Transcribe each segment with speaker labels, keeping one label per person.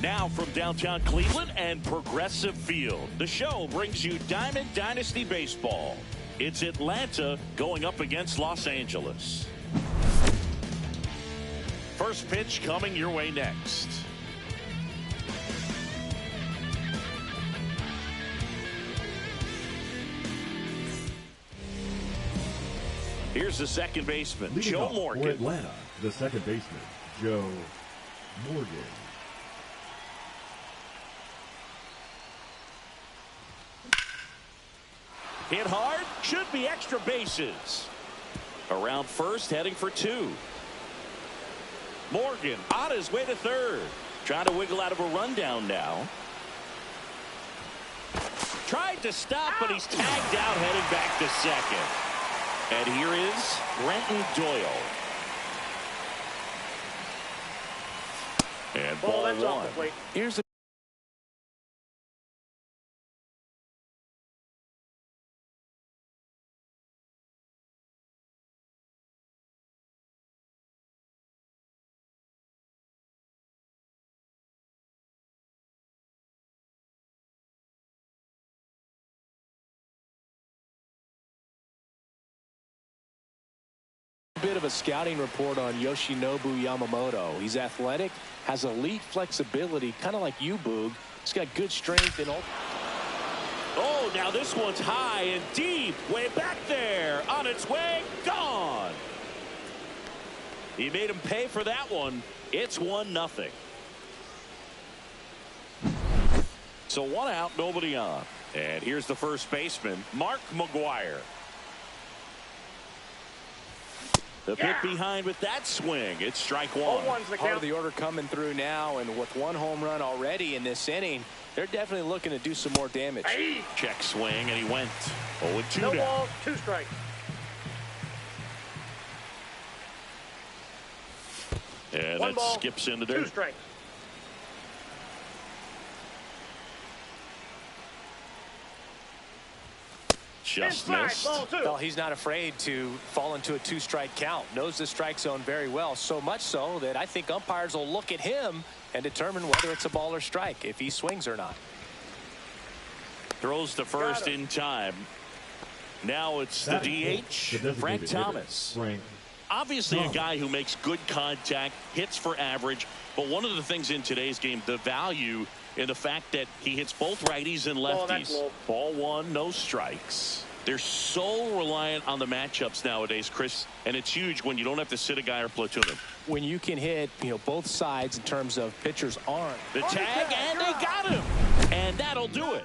Speaker 1: Now from downtown Cleveland and Progressive Field, the show brings you Diamond Dynasty Baseball. It's Atlanta going up against Los Angeles. First pitch coming your way next. Here's the second baseman,
Speaker 2: Leading
Speaker 1: Joe
Speaker 2: off
Speaker 1: Morgan.
Speaker 2: For Atlanta, the second baseman, Joe Morgan.
Speaker 1: Hit hard, should be extra bases. Around first, heading for two. Morgan on his way to third. Trying to wiggle out of a rundown now. Tried to stop, but he's tagged out heading back to second. And here is Brenton Doyle. And ball one. Here's the
Speaker 3: bit of a scouting report on Yoshinobu Yamamoto. He's athletic, has elite flexibility, kind of like you, Boog. He's got good strength and all.
Speaker 1: Oh, now this one's high and deep, way back there, on its way, gone. He made him pay for that one. It's 1-0. So one out, nobody on. And here's the first baseman, Mark McGwire. The pit behind with that swing. It's strike one.
Speaker 3: Part of the order coming through now, and with one home run already in this inning, they're definitely looking to do some more damage.
Speaker 1: Check swing, and he went 0-2
Speaker 4: no
Speaker 1: down.
Speaker 4: ball, 2 strikes.
Speaker 1: And
Speaker 4: one
Speaker 1: that
Speaker 4: ball,
Speaker 1: skips into
Speaker 4: 2
Speaker 1: dirt.
Speaker 4: strikes.
Speaker 1: Just
Speaker 4: Inside,
Speaker 1: missed.
Speaker 4: ball 2.
Speaker 3: Well, he's not afraid to fall into a 2-strike count. Knows the strike zone very well, so much so that I think umpires will look at him and determine whether it's a ball or strike, if he swings or not.
Speaker 1: Throws the first in time. Now it's the DH, Frank Thomas. Obviously a guy who makes good contact, hits for average, but one of the things in today's game, the value in the fact that he hits both righties and lefties. Ball one, no strikes. They're so reliant on the matchups nowadays, Chris, and it's huge when you don't have to sit a guy or platoon him.
Speaker 3: When you can hit, both sides in terms of pitcher's arm.
Speaker 1: The tag, and they got him. And that'll do it.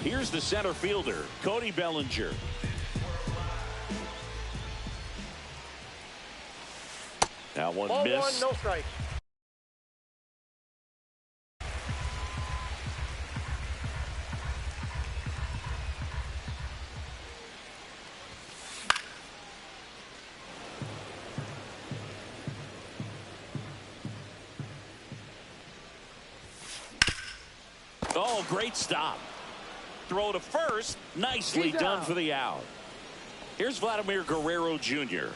Speaker 1: Here's the center fielder, Cody Bellinger. Now one
Speaker 4: ball
Speaker 1: miss.
Speaker 4: 1, no strikes.
Speaker 1: Oh, great stop. Throw to first. Nicely done for the out. Here's Vladimir Guerrero Jr.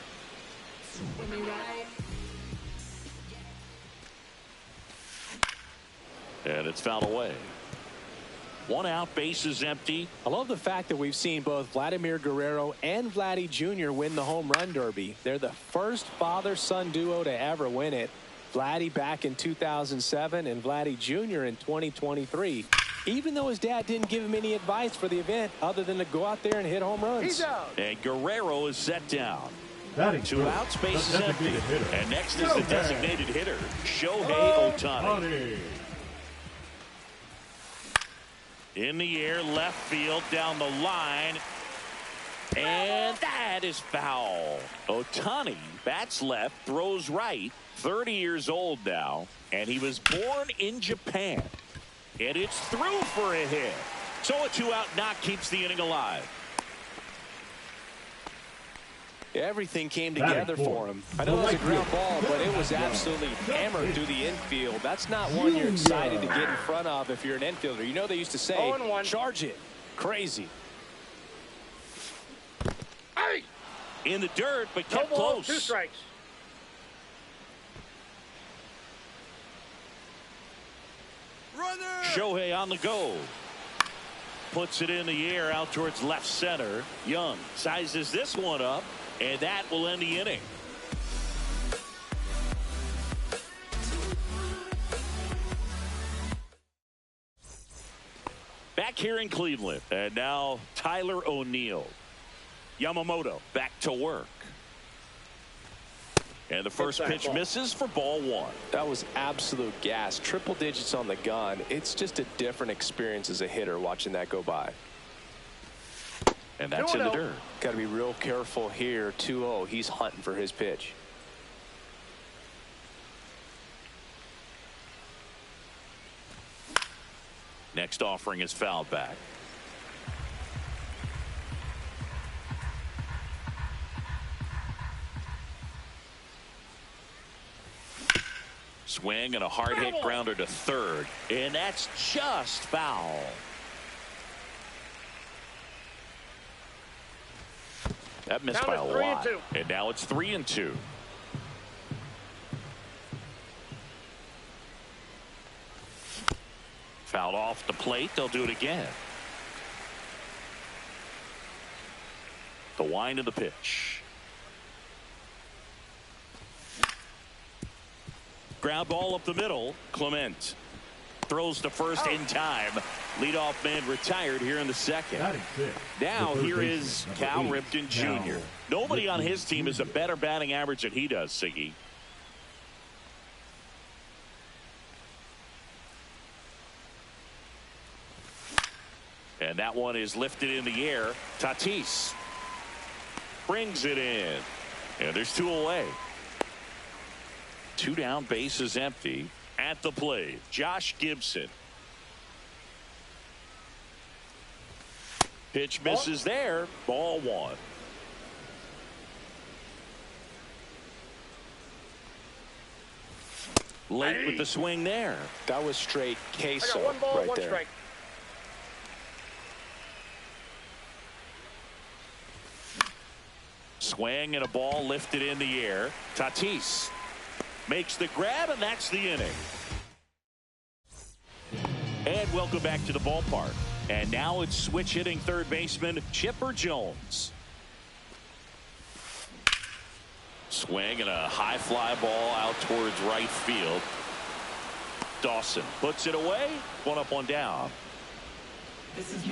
Speaker 1: And it's fouled away. One out, base is empty.
Speaker 3: I love the fact that we've seen both Vladimir Guerrero and Vladdy Jr. win the home run derby. They're the first father-son duo to ever win it. Vladdy back in 2007 and Vladdy Jr. in 2023. Even though his dad didn't give him any advice for the event other than to go out there and hit home runs.
Speaker 4: He's out.
Speaker 1: And Guerrero is set down.
Speaker 2: 2
Speaker 1: outs, base is empty. And next is the designated hitter, Shohei Ohtani. In the air, left field, down the line. And that is foul. Ohtani bats left, throws right. 30 years old now. And he was born in Japan. And it's through for a hit. So a 2-out knock keeps the inning alive.
Speaker 3: Everything came together for him. I know it was a ground ball, but it was absolutely hammered through the infield. That's not one you're excited to get in front of if you're an infielder. You know they used to say, charge it. Crazy.
Speaker 1: In the dirt, but kept
Speaker 4: No ball,
Speaker 1: close.
Speaker 4: 2 strikes.
Speaker 5: Runner.
Speaker 1: Shohei on the go. Puts it in the air out towards left center. Young sizes this one up, and that will end the inning. Back here in Cleveland, and now Tyler O'Neill. Yamamoto back to work. And the first pitch misses for ball 1.
Speaker 3: That was absolute gas. Triple digits on the gun. It's just a different experience as a hitter watching that go by.
Speaker 1: And that's in the dirt.
Speaker 3: Got to be real careful here. 2-0. He's hunting for his pitch.
Speaker 1: Next offering is fouled back. Swing and a hard hit grounder to third, and that's just foul. That missed by a lot. And now it's 3-2. Fouled off the plate. They'll do it again. The wind of the pitch. Ground ball up the middle. Clement throws to first in time. Leadoff man retired here in the second. Now here is Cal Ripken Jr. Nobody on his team has a better batting average than he does, Siggy. And that one is lifted in the air. Tatis brings it in. And there's 2 away. 2 down, bases empty. At the plate, Josh Gibson. Pitch misses there. Ball 1. Late with the swing there.
Speaker 3: That was straight queso
Speaker 4: 1 ball,
Speaker 3: right
Speaker 4: 1
Speaker 3: there.
Speaker 4: strike.
Speaker 1: Swing and a ball lifted in the air. Tatis makes the grab, and that's the inning. And welcome back to the ballpark. And now it's switch hitting third baseman Chipper Jones. Swing and a high fly ball out towards right field. Dawson puts it away. 1 up, 1 down.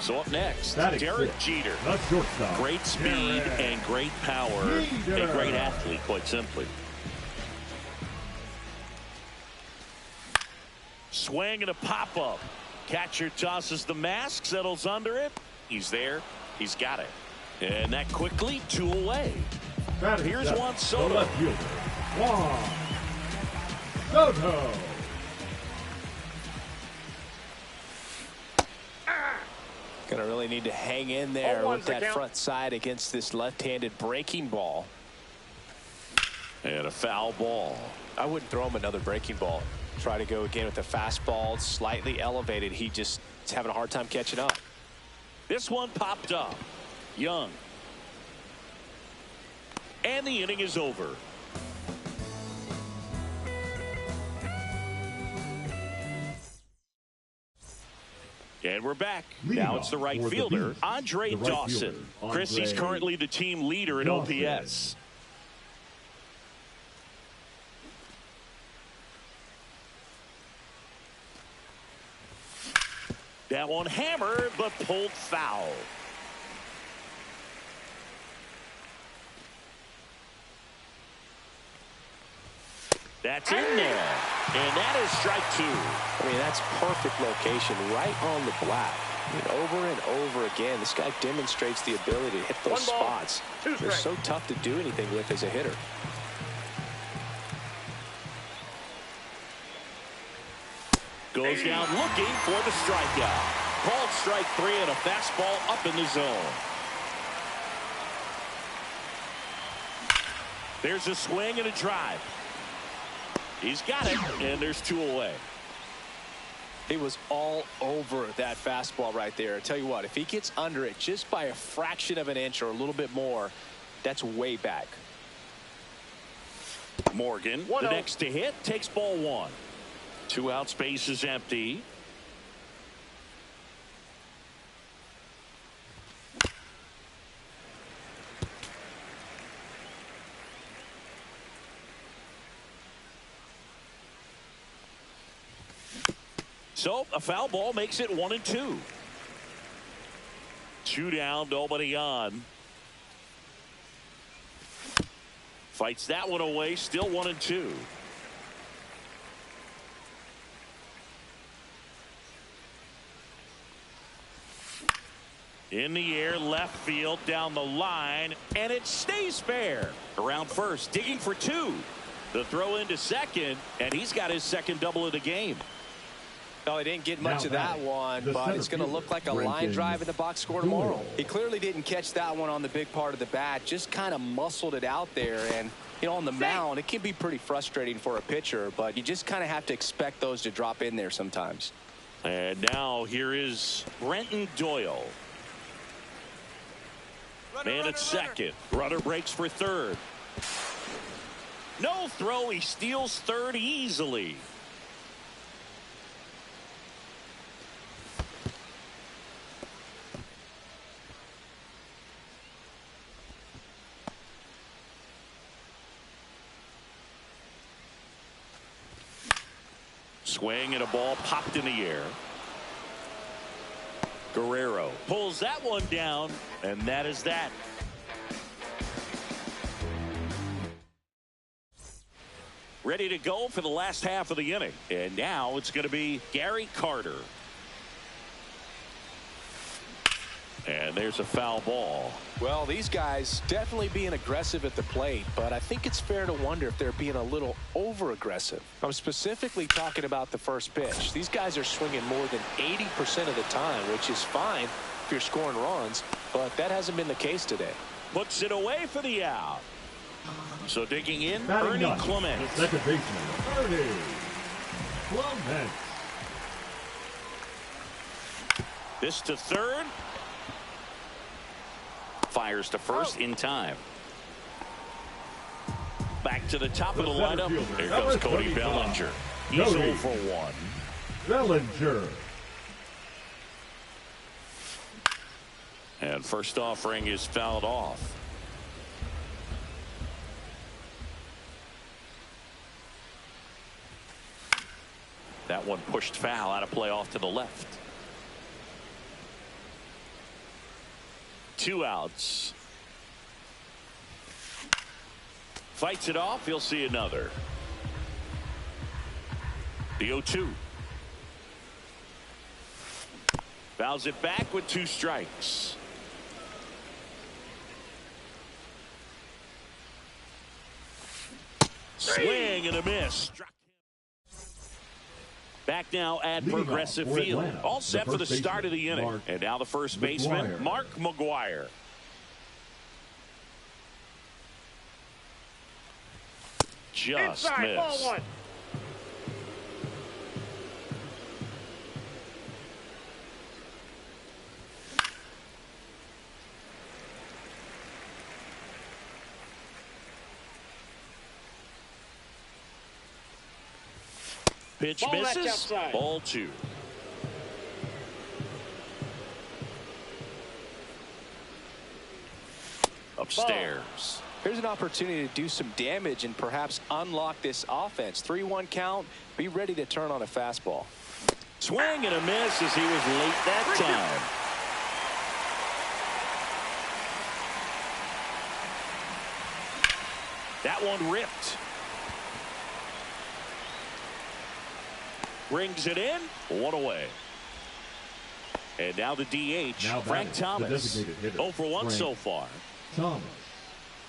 Speaker 1: So up next, Derek Jeter. Great speed and great power. A great athlete, quite simply. Swing and a pop-up. Catcher tosses the mask, settles under it. He's there. He's got it. And that quickly, 2 away. Here's Juan Soto.
Speaker 2: Juan Soto.
Speaker 3: Gonna really need to hang in there with that front side against this left-handed breaking ball.
Speaker 1: And a foul ball.
Speaker 3: I wouldn't throw him another breaking ball. Try to go again with the fastball, slightly elevated. He just is having a hard time catching up.
Speaker 1: This one popped up. Young. And the inning is over. And we're back. Now it's the right fielder, Andre Dawson. Chris, he's currently the team leader in OPS. That one hammered, but pulled foul. That's in there. And that is strike 2.
Speaker 3: I mean, that's perfect location right on the black. I mean, over and over again, this guy demonstrates the ability to hit those spots. They're so tough to do anything with as a hitter.
Speaker 1: Goes down looking for the strikeout. Called strike 3 and a fastball up in the zone. There's a swing and a drive. He's got it, and there's 2 away.
Speaker 3: He was all over that fastball right there. I tell you what, if he gets under it just by a fraction of an inch or a little bit more, That's way back.
Speaker 1: Morgan, the next to hit, takes ball one. 2 outs, base is empty. So a foul ball makes it 1-2. 2 down, nobody on. Fights that one away, still 1-2. In the air, left field, down the line, and it stays fair. Around first, digging for 2. The throw into second, and he's got his second double of the game.
Speaker 3: No, he didn't get much of that one, but it's going to look like a line drive in the box score tomorrow. He clearly didn't catch that one on the big part of the bat, just kind of muscled it out there. And, you know, on the mound, it can be pretty frustrating for a pitcher, but you just kind of have to expect those to drop in there sometimes.
Speaker 1: And now here is Brenton Doyle. Man at second. Runner breaks for third. No throw. He steals third easily. Swing and a ball popped in the air. Guerrero pulls that one down, and that is that. Ready to go for the last half of the inning. And now it's going to be Gary Carter. And there's a foul ball.
Speaker 3: Well, these guys definitely being aggressive at the plate, but I think it's fair to wonder if they're being a little over-aggressive. I'm specifically talking about the first pitch. These guys are swinging more than 80% of the time, which is fine if you're scoring runs, but that hasn't been the case today.
Speaker 1: Puts it away for the out. So digging in, Ernie Clement.
Speaker 2: The second baseman, Ernie Clement.
Speaker 1: This to third. Fires to first in time. Back to the top of the lineup. Here comes Cody Bellinger. He's 0 for 1.
Speaker 2: Bellinger.
Speaker 1: And first offering is fouled off. That one pushed foul, out of play off to the left. 2 outs. Fights it off. He'll see another. The 0-2. Fouls it back with 2 strikes. Swing and a miss. Back now at Progressive Field. All set for the start of the inning. And now the first baseman, Mark McGwire. Just missed. Pitch misses. Ball 2. Upstairs.
Speaker 3: Here's an opportunity to do some damage and perhaps unlock this offense. 3-1 count. Be ready to turn on a fastball.
Speaker 1: Swing and a miss as he was late that time. That one ripped. Brings it in. 1 away. And now the DH, Frank Thomas. 0 for 1 so far.
Speaker 2: Thomas.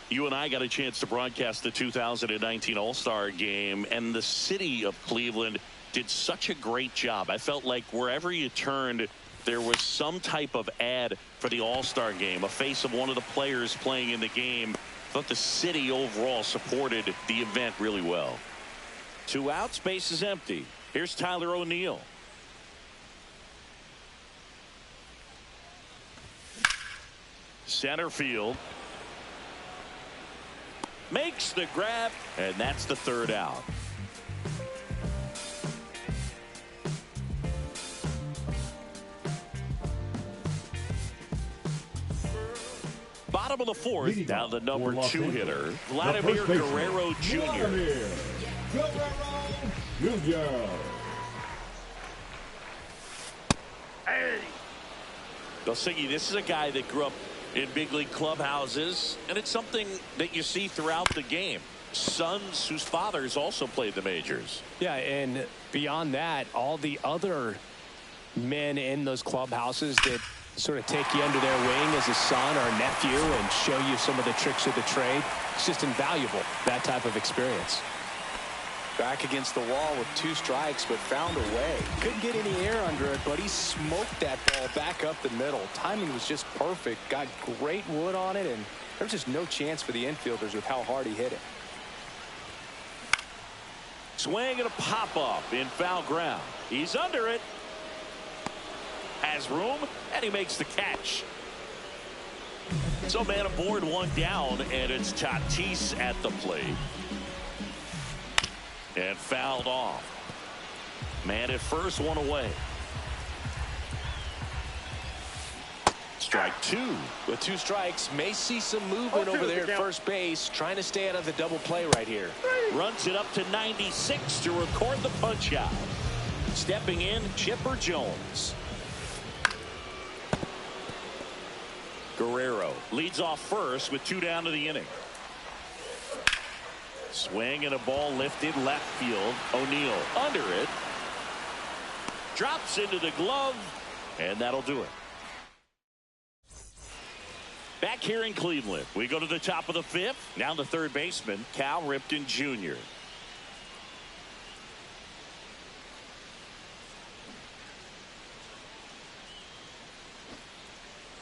Speaker 1: You and I got a chance to broadcast the 2019 All-Star game, and the city of Cleveland did such a great job. I felt like wherever you turned, there was some type of ad for the All-Star game, a face of one of the players playing in the game. I thought the city overall supported the event really well. 2 outs, base is empty. Here's Tyler O'Neill. Center field. makes the grab, and that's the third out. Bottom of the fourth, now the number 2 hitter, Vladimir Guerrero Jr.
Speaker 2: Vladimir Guerrero Jr.
Speaker 1: Hey. Belsingi, this is a guy that grew up in big league clubhouses, and it's something that you see throughout the game. Sons whose fathers also played the majors.
Speaker 3: Yeah, and beyond that, all the other men in those clubhouses that sort of take you under their wing as a son or a nephew and show you some of the tricks of the trade. It's just invaluable, that type of experience. Back against the wall with 2 strikes, but found a way. Couldn't get any air under it, but he smoked that ball back up the middle. Timing was just perfect. Got great wood on it, and there's just no chance for the infielders with how hard he hit it.
Speaker 1: Swing and a pop-up in foul ground. He's under it. Has room, and he makes the catch. So man aboard, 1 down, and it's Tatis at the plate. And fouled off. Man at first, 1 away. Strike 2.
Speaker 3: With 2 strikes, may see some movement over there at first base, trying to stay out of the double play right here.
Speaker 1: Runs it up to 96 to record the punch out. Stepping in, Chipper Jones. Guerrero leads off first with 2 down to the inning. Swing and a ball lifted left field. O'Neill under it. Drops into the glove, and that'll do it. Back here in Cleveland, we go to the top of the 5th. Now the third baseman, Cal Ripken Jr.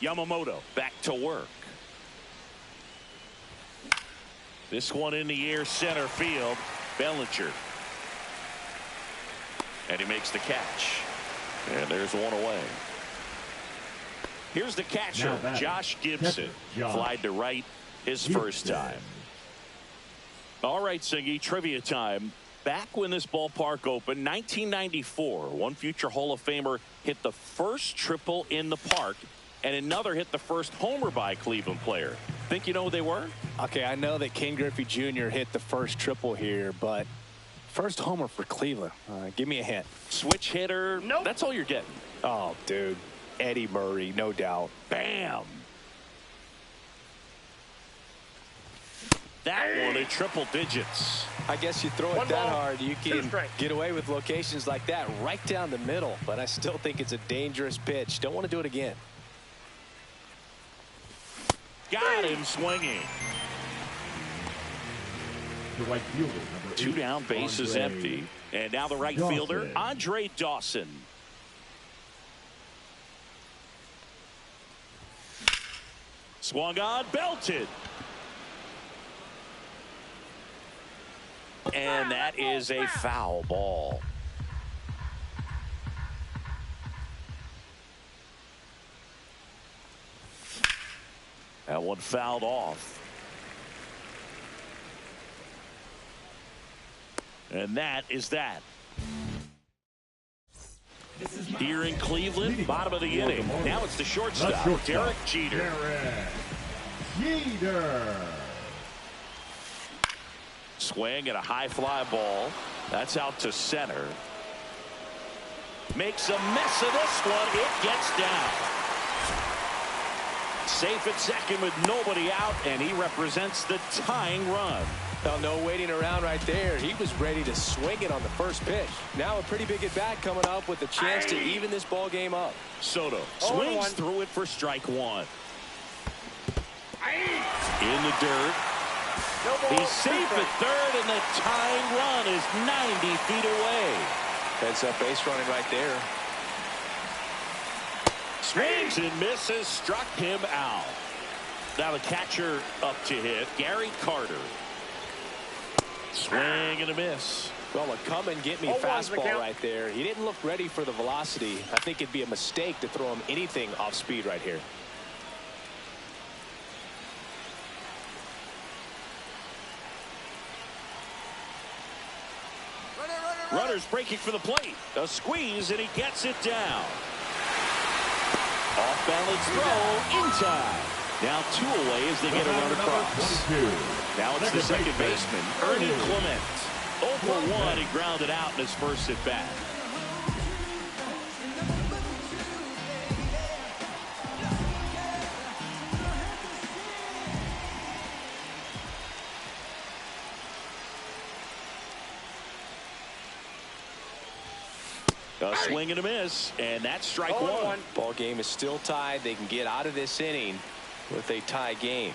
Speaker 1: Yamamoto back to work. This one in the air, center field. Bellinger. And he makes the catch. And there's 1 away. Here's the catcher, Josh Gibson. Flied to right his first time. All right, Singy, trivia time. Back when this ballpark opened, 1994, one future Hall of Famer hit the first triple in the park, and another hit the first homer by a Cleveland player. Think you know who they were?
Speaker 3: Okay, I know that Ken Griffey Jr. hit the first triple here, but first homer for Cleveland. Give me a hint.
Speaker 1: Switch hitter. Nope. That's all you're getting.
Speaker 3: Oh, dude. Eddie Murray, no doubt.
Speaker 1: Bam. That one in triple digits.
Speaker 3: I guess you throw it that hard, you can get away with locations like that right down the middle, but I still think it's a dangerous pitch. Don't want to do it again.
Speaker 1: Got him swinging.
Speaker 2: The right fielder,
Speaker 1: 2 down, base is empty. And now the right fielder, Andre Dawson. Swung on, belted. And that is a foul ball. That one fouled off. And that is that. Here in Cleveland, bottom of the inning. Now it's the shortstop, Derek Jeter.
Speaker 2: Derek Jeter.
Speaker 1: Swing at a high fly ball. That's out to center. Makes a mess of this one. It gets down. Safe at second with nobody out, and he represents the tying run.
Speaker 3: Well, no waiting around right there. He was ready to swing it on the first pitch. Now a pretty big at-bat coming up with a chance to even this ball game up.
Speaker 1: Soto swings through it for strike 1. In the dirt. He's safe at third, and the tying run is 90 feet away.
Speaker 3: Heads up base running right there.
Speaker 1: Swings and misses, struck him out. Now the catcher up to hit, Gary Carter. Swing and a miss.
Speaker 3: Well, a come and get me fastball right there. He didn't look ready for the velocity. I think it'd be a mistake to throw him anything off speed right here.
Speaker 1: Runner's breaking for the plate. A squeeze, and he gets it down. Off-balance throw in time. Now 2 away as they get a run across. Now it's the second baseman, Ernie Clement. 0 for 1, he grounded out in his first at bat. A swing and a miss, and that's strike 1.
Speaker 3: Ball game is still tied. They can get out of this inning with a tie game.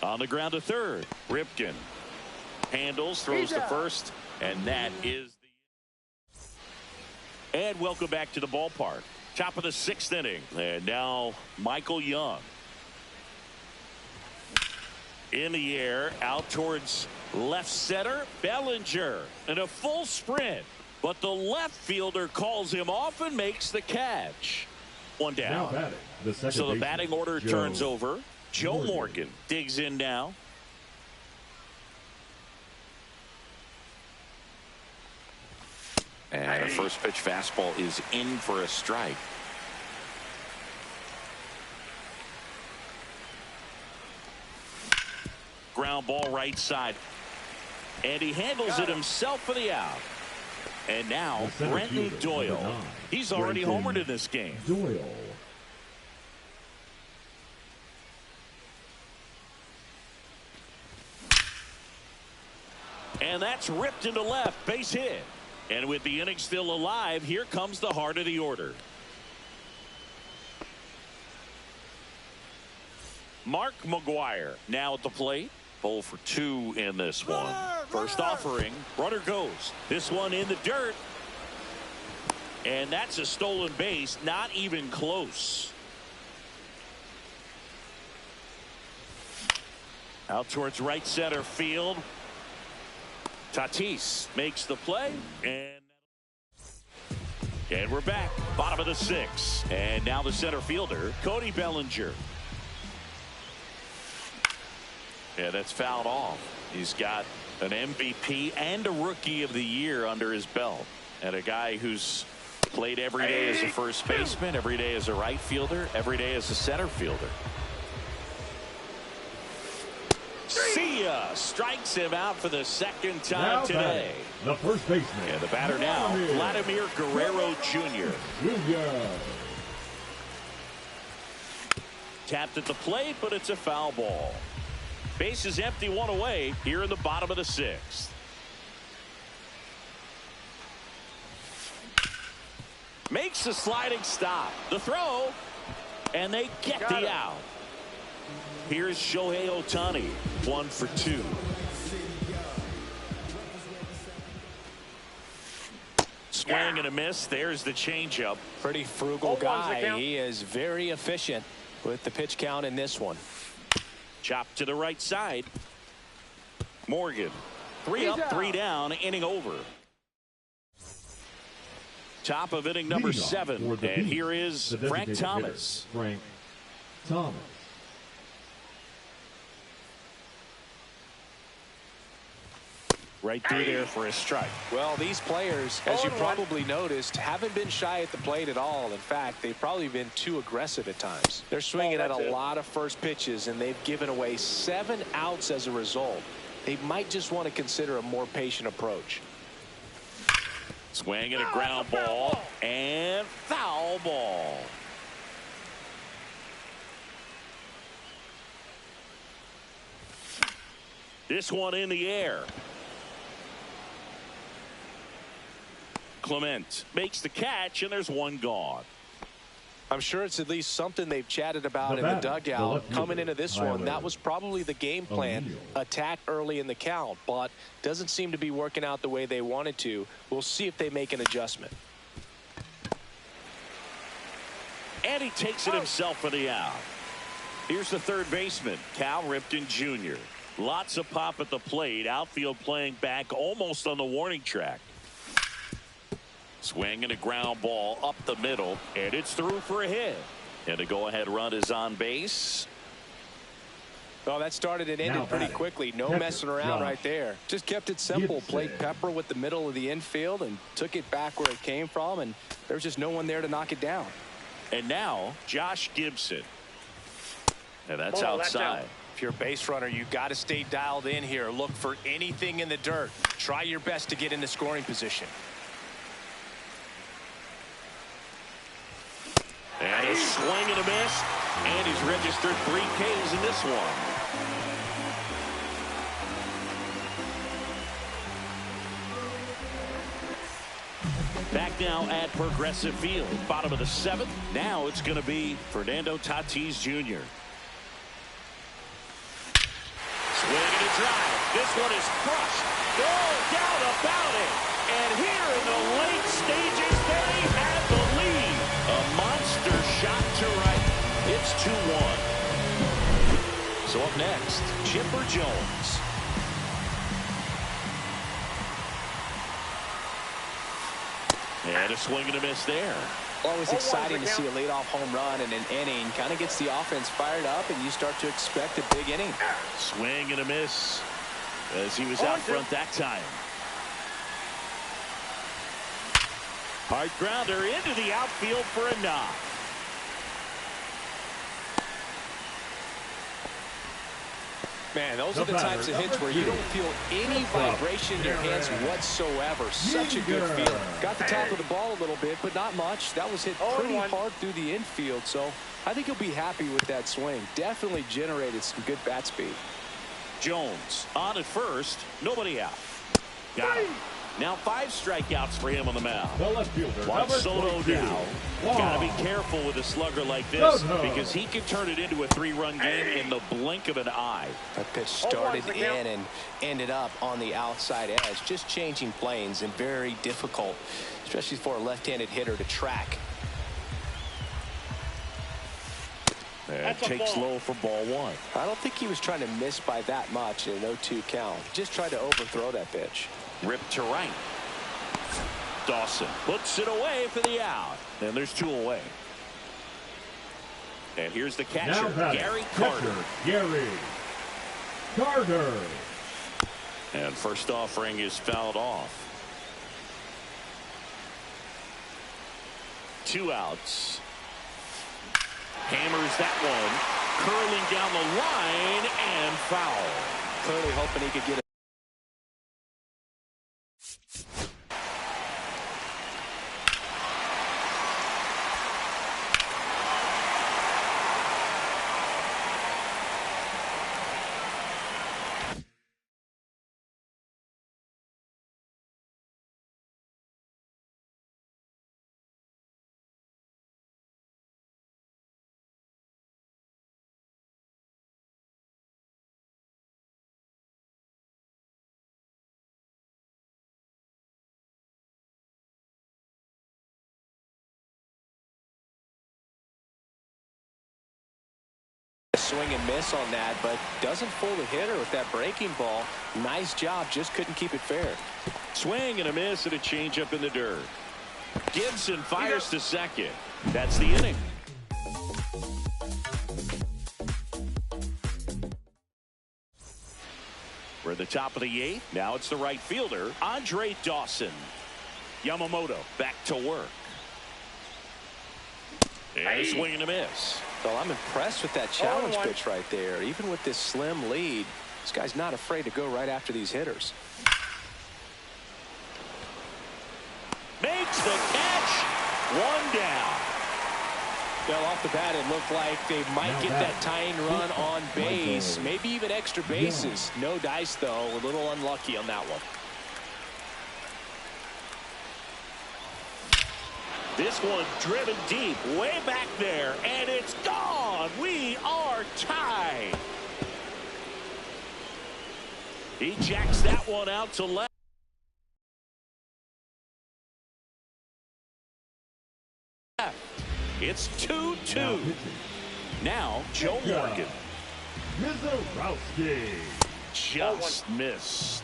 Speaker 1: On the ground to third. Ripken handles, throws to first, and that is the. And welcome back to the ballpark. Top of the 6th inning, and now Michael Young. In the air, out towards left center. Bellinger in a full sprint, but the left fielder calls him off and makes the catch. 1 down. So the batting order turns over. Joe Morgan digs in now. And a first pitch fastball is in for a strike. Ground ball right side. And he handles it himself for the out. And now Brenton Doyle. He's already homered in this game.
Speaker 2: Doyle.
Speaker 1: And that's ripped into left. Base hit. And with the inning still alive, here comes the heart of the order. Mark McGwire now at the plate. 0 for 2 in this one. First offering. Runner goes. This one in the dirt. And that's a stolen base. Not even close. Out towards right center field. Tatis makes the play. And we're back. Bottom of the 6th. And now the center fielder, Cody Bellinger. Yeah, that's fouled off. He's got an MVP and a Rookie of the Year under his belt. And a guy who's played every day as a first baseman, every day as a right fielder, every day as a center fielder. See ya! Strikes him out for the 2nd time today.
Speaker 2: The first baseman.
Speaker 1: And the batter now, Vladimir Guerrero Jr. Tapped at the plate, but it's a foul ball. Base is empty, 1 away here in the bottom of the 6th. Makes a sliding stop. The throw, and they get the out. Here's Shohei Ohtani, 1 for 2. Swing and a miss. There's the changeup.
Speaker 3: Pretty frugal guy. He is very efficient with the pitch count in this one.
Speaker 1: Chop to the right side. Morgan. 3 up, 3 down, inning over. Top of inning number 7. And here is Frank Thomas.
Speaker 2: Frank Thomas.
Speaker 1: Right through there for a strike.
Speaker 3: Well, these players, as you probably noticed, haven't been shy at the plate at all. In fact, they've probably been too aggressive at times. They're swinging at a lot of first pitches, and they've given away 7 outs as a result. They might just want to consider a more patient approach.
Speaker 1: Swing and a ground ball, and foul ball. This one in the air. Clement makes the catch, and there's 1 gone.
Speaker 3: I'm sure it's at least something they've chatted about in the dugout. Coming into this one, that was probably the game plan. Attack early in the count, but doesn't seem to be working out the way they wanted to. We'll see if they make an adjustment.
Speaker 1: And he takes it himself for the out. Here's the third baseman, Cal Ripken Jr. Lots of pop at the plate. Outfield playing back almost on the warning track. Swing and a ground ball up the middle, and it's through for a hit. And a go-ahead run is on base.
Speaker 3: Well, that started and ended pretty quickly. No messing around right there. Just kept it simple. Played Pepper with the middle of the infield and took it back where it came from, and there was just no one there to knock it down.
Speaker 1: And now, Josh Gibson. And that's outside.
Speaker 3: If you're a base runner, you got to stay dialed in here. Look for anything in the dirt. Try your best to get into scoring position.
Speaker 1: And a swing and a miss. And he's registered 3 Ks in this one. Back now at Progressive Field. Bottom of the 7th. Now it's going to be Fernando Tatis Jr. Swing and a drive. This one is crushed. No doubt about it. And here in the late stages, they have the lead. A monster shot to right. It's 2-1. So up next, Chipper Jones. And a swing and a miss there.
Speaker 3: Always exciting to see a leadoff home run in an inning. Kind of gets the offense fired up, and you start to expect a big inning.
Speaker 1: Swing and a miss as he was out front that time. Hard grounder into the outfield for a knock.
Speaker 3: Man, those are the types of hits where you don't feel any vibration in your hands whatsoever. Such a good feeling. Got the top of the ball a little bit, but not much. That was hit pretty hard through the infield, so I think he'll be happy with that swing. Definitely generated some good bat speed.
Speaker 1: Jones on at first, nobody out. Got him. Now 5 strikeouts for him on the mound.
Speaker 2: The left fielder,
Speaker 1: Juan Soto now. Got to be careful with a slugger like this because he can turn it into a 3-run game in the blink of an eye.
Speaker 3: That pitch started in and ended up on the outside edge. Just changing planes and very difficult, especially for a left-handed hitter to track.
Speaker 1: And takes low for ball 1.
Speaker 3: I don't think he was trying to miss by that much in an 0-2 count. Just tried to overthrow that pitch.
Speaker 1: Ripped to right. Dawson puts it away for the out. And there's 2 away. And here's the catcher, Gary Carter.
Speaker 2: Gary Carter.
Speaker 1: And first offering is fouled off. 2 outs. Hammers that one. Curling down the line and foul.
Speaker 3: Clearly hoping he could get it. Swing and miss on that, but doesn't fool the hitter with that breaking ball. Nice job, just couldn't keep it fair.
Speaker 1: Swing and a miss and a changeup in the dirt. Gibson fires to second. That's the inning. We're at the top of the 8th. Now it's the right fielder, Andre Dawson. Yamamoto back to work. And a swing and a miss.
Speaker 3: Well, I'm impressed with that challenge pitch right there. Even with this slim lead, this guy's not afraid to go right after these hitters.
Speaker 1: Makes the catch. 1 down.
Speaker 3: Well, off the bat, it looked like they might get that tying run on base. Maybe even extra bases. No dice, though. A little unlucky on that one.
Speaker 1: This one driven deep, way back there, and it's gone. We are tied. He jacks that one out to left. It's 2-2. Now, Joe Morgan.
Speaker 2: Mizorowski.
Speaker 1: Just missed.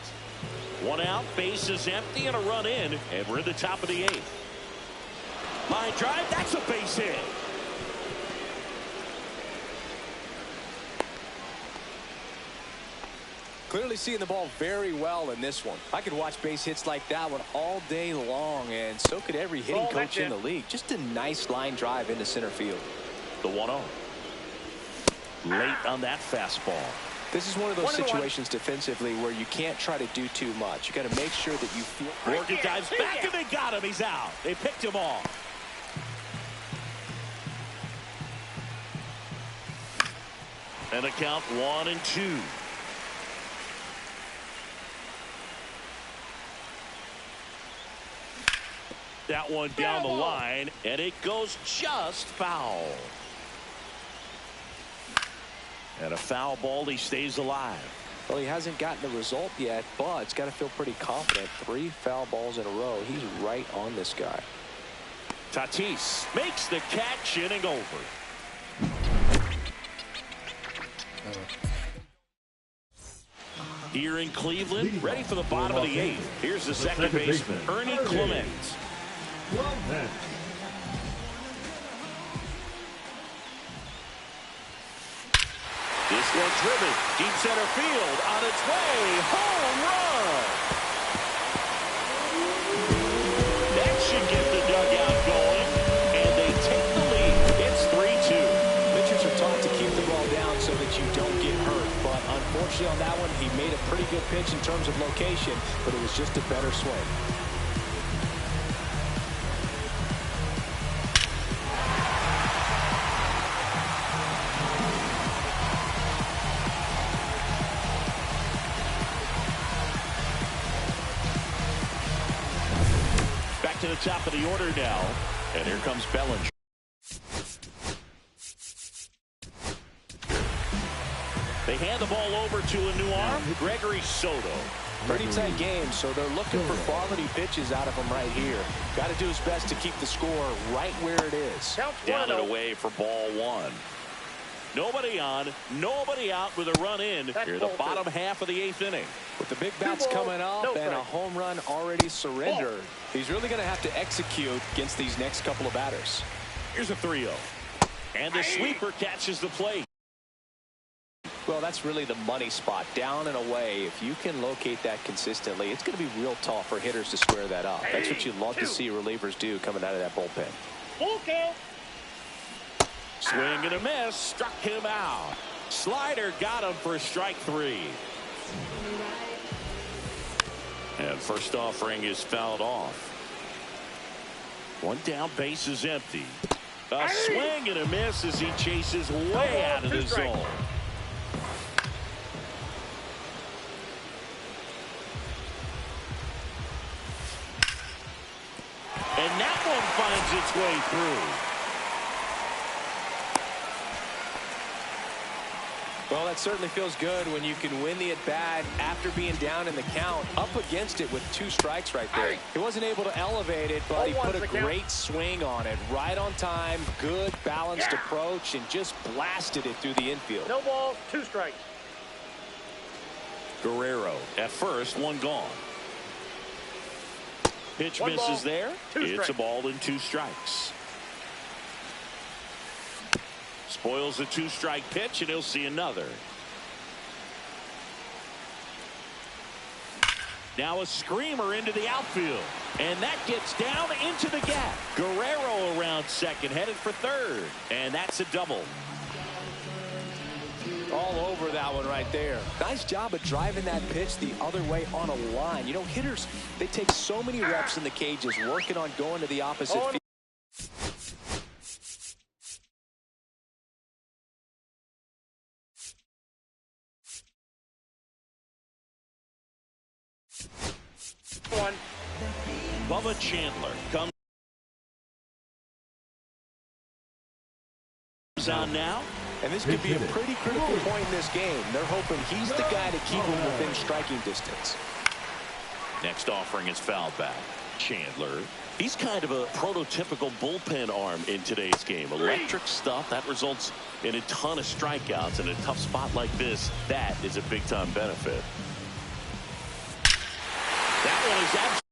Speaker 1: 1 out, base is empty, and a run in, and we're at the top of the 8th. Line drive, that's a base hit.
Speaker 3: Clearly seeing the ball very well in this one. I could watch base hits like that one all day long, and so could every hitting coach in the league. Just a nice line drive into center field.
Speaker 1: The 1-0. Late on that fastball.
Speaker 3: This is one of those situations defensively where you can't try to do too much. You got to make sure that you feel.
Speaker 1: Morgan dives back and they got him. He's out. They picked him off. And a count 1-2. That one down the line, and it goes just foul. And a foul ball, he stays alive.
Speaker 3: Well, he hasn't gotten the result yet, but it's got to feel pretty confident. 3 foul balls in a row. He's right on this guy.
Speaker 1: Tatis makes the catch, inning over. Here in Cleveland, ready for the bottom of the 8th. Here's the second baseman, Ernie Clement. This one driven deep center field on its way. Home run. That should get the dugout going, and they take the lead. It's 3-2.
Speaker 3: Pitchers are taught to keep the ball down so that you don't get hurt, but unfortunately on that one, he made a pretty good pitch in terms of location, but it was just a better swing.
Speaker 1: To the top of the order now, and here comes Bellinger. They hand the ball over to a new arm, Gregory Soto.
Speaker 3: Pretty tight game, so they're looking for quality pitches out of him right here. Got to do his best to keep the score right where it is.
Speaker 1: Down and away for ball 1. Nobody on, nobody out with a run in here, the bottom half of the 8th inning.
Speaker 3: With the big bats coming up and a home run already surrendered, he's really going to have to execute against these next couple of batters.
Speaker 1: Here's a 3-0. And the sweeper catches the plate.
Speaker 3: Well, that's really the money spot, down and away. If you can locate that consistently, it's going to be real tough for hitters to square that up. That's what you love to see relievers do coming out of that bullpen.
Speaker 4: Okay.
Speaker 1: Swing and a miss, struck him out. Slider got him for strike 3. And first offering is fouled off. One down, base is empty. A swing and a miss as he chases way out of the zone. And that one finds its way through.
Speaker 3: Well, that certainly feels good when you can win the at-bat after being down in the count, up against it with 2 strikes right there. He wasn't able to elevate it, but he put a great swing on it. Right on time, good balanced approach, and just blasted it through the infield.
Speaker 4: No balls, 2 strikes.
Speaker 1: Guerrero at first, 1 gone. Pitch misses there. It's a ball and 2 strikes. Spoils a 2-strike pitch, and he'll see another. Now a screamer into the outfield, and that gets down into the gap. Guerrero around second, headed for third, and that's a double.
Speaker 3: All over that one right there. Nice job of driving that pitch the other way on a line. You know, hitters, they take so many reps in the cages working on going to the opposite field.
Speaker 1: Bubba Chandler comes on now.
Speaker 3: And this could be a pretty critical point in this game. They're hoping he's the guy to keep him within striking distance.
Speaker 1: Next offering is fouled back. Chandler. He's kind of a prototypical bullpen arm in today's game. Electric stuff that results in a ton of strikeouts. In a tough spot like this, that is a big-time benefit. That one is absolutely